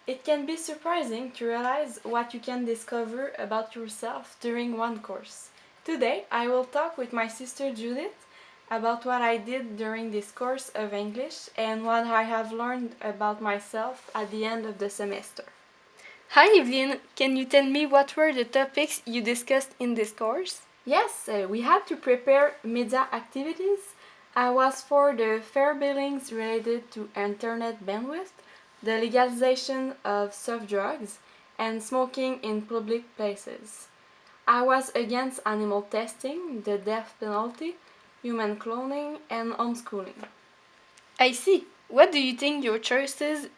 It can be surprising to realize what you can discover about yourself during one course. Today, I will talk with my sister Judith about what I did during this course of English and what I have learned about myself at the end of the semester. Hi Evelyn, can you tell me what were the topics you discussed in this course? Yes, we had to prepare media activities. I was for the fair billings related to internet bandwidth, the legalization of soft drugs, and smoking in public places. I was against animal testing, the death penalty, human cloning, and homeschooling. I see. What do you think your choices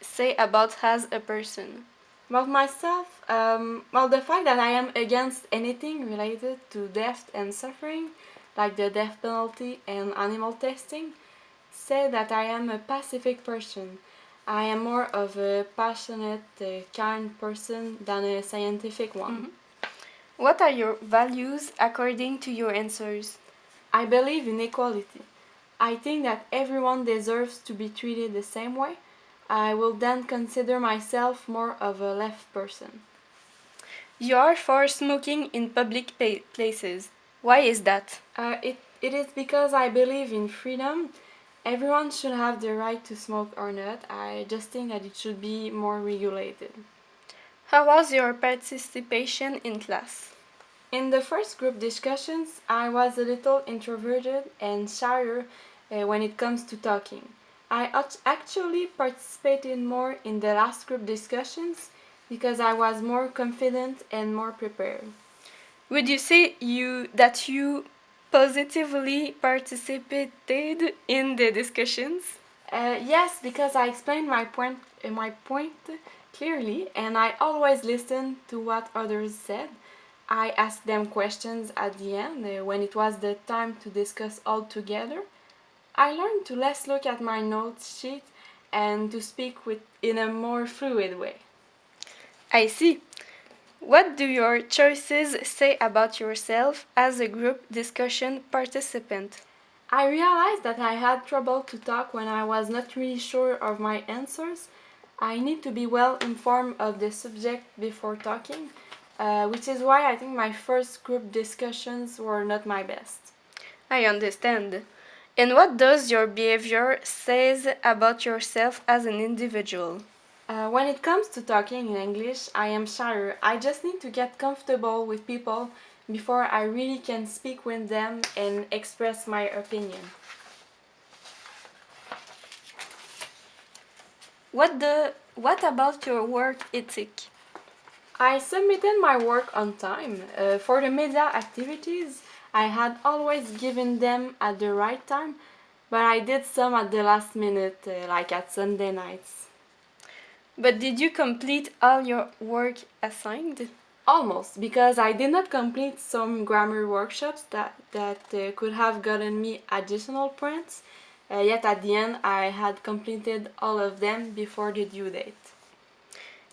say about as a person? About myself, the fact that I am against anything related to death and suffering, like the death penalty and animal testing, say that I am a pacific person. I am more of a passionate, kind person than a scientific one. What are your values according to your answers? I believe in equality. I think that everyone deserves to be treated the same way. I will then consider myself more of a left person. You are for smoking in public places. Why is that? It is because I believe in freedom. Everyone should have the right to smoke or not. I just think that it should be more regulated. How was your participation in class? In the first group discussions, I was a little introverted and shyer when it comes to talking. I actually participated more in the last group discussions because I was more confident and more prepared. Would you say you positively participated in the discussions? Yes, because I explained my point clearly, and I always listened to what others said. I asked them questions at the end when it was the time to discuss all together. I learned to less look at my notes sheet and to speak in a more fluid way. I see. What do your choices say about yourself as a group discussion participant? I realized that I had trouble to talk when I was not really sure of my answers. I need to be well informed of the subject before talking, which is why I think my first group discussions were not my best. I understand. And what does your behavior says about yourself as an individual? When it comes to talking in English, I am shyer. I just need to get comfortable with people before I really can speak with them and express my opinion. What about your work ethic? I submitted my work on time. For the media activities, I had always given them at the right time, but I did some at the last minute, like at Sunday nights. But did you complete all your work assigned? Almost, because I did not complete some grammar workshops that could have gotten me additional points, yet at the end I had completed all of them before the due date.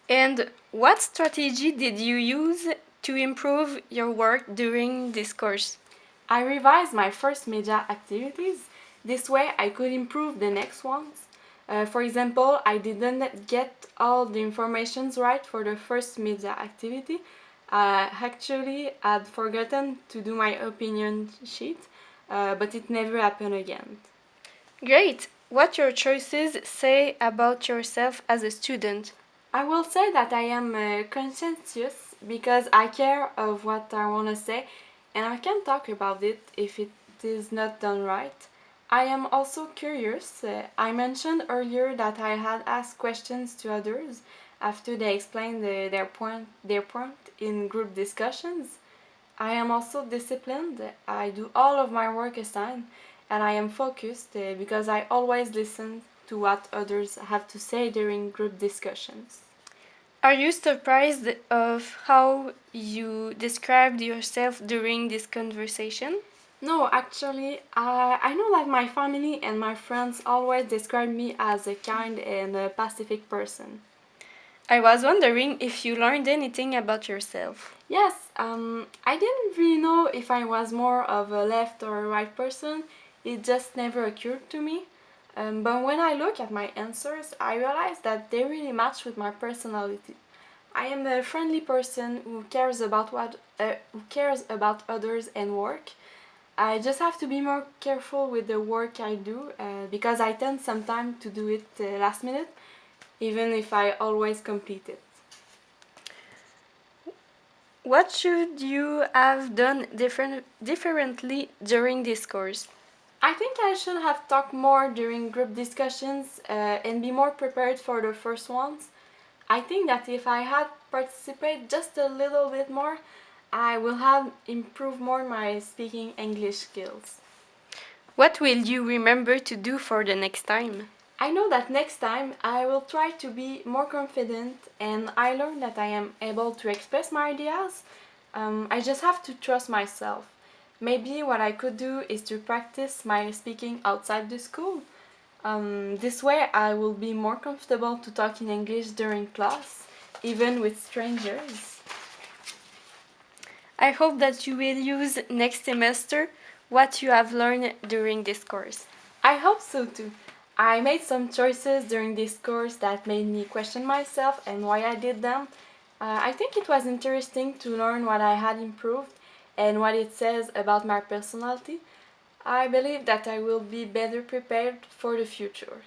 And what strategy did you use to improve your work during this course? I revised my first media activities. This way I could improve the next ones. For example, I didn't get all the informations right for the first media activity. I actually had forgotten to do my opinion sheet, but it never happened again. Great! What your choices say about yourself as a student? I will say that I am conscientious because I care of what I want to say and I can talk about it if it is not done right. I am also curious. I mentioned earlier that I had asked questions to others after they explained their point in group discussions. I am also disciplined. I do all of my work assigned and I am focused because I always listen to what others have to say during group discussions. Are you surprised of how you described yourself during this conversation? No, actually, I know that my family and my friends always describe me as a kind and a pacific person. I was wondering if you learned anything about yourself. Yes, I didn't really know if I was more of a left or a right person. It just never occurred to me. But when I look at my answers, I realize that they really match with my personality. I am a friendly person who cares about others and work. I just have to be more careful with the work I do because I tend sometimes to do it last minute, even if I always complete it. What should you have done differently during this course? I think I should have talked more during group discussions and be more prepared for the first ones. I think that if I had participated just a little bit more, I will have improved more my speaking English skills. What will you remember to do for the next time? I know that next time I will try to be more confident and I learned that I am able to express my ideas. I just have to trust myself. Maybe what I could do is to practice my speaking outside the school. This way I will be more comfortable to talk in English during class, even with strangers. I hope that you will use next semester what you have learned during this course. I hope so too. I made some choices during this course that made me question myself and why I did them. I think it was interesting to learn what I had improved and what it says about my personality. I believe that I will be better prepared for the future.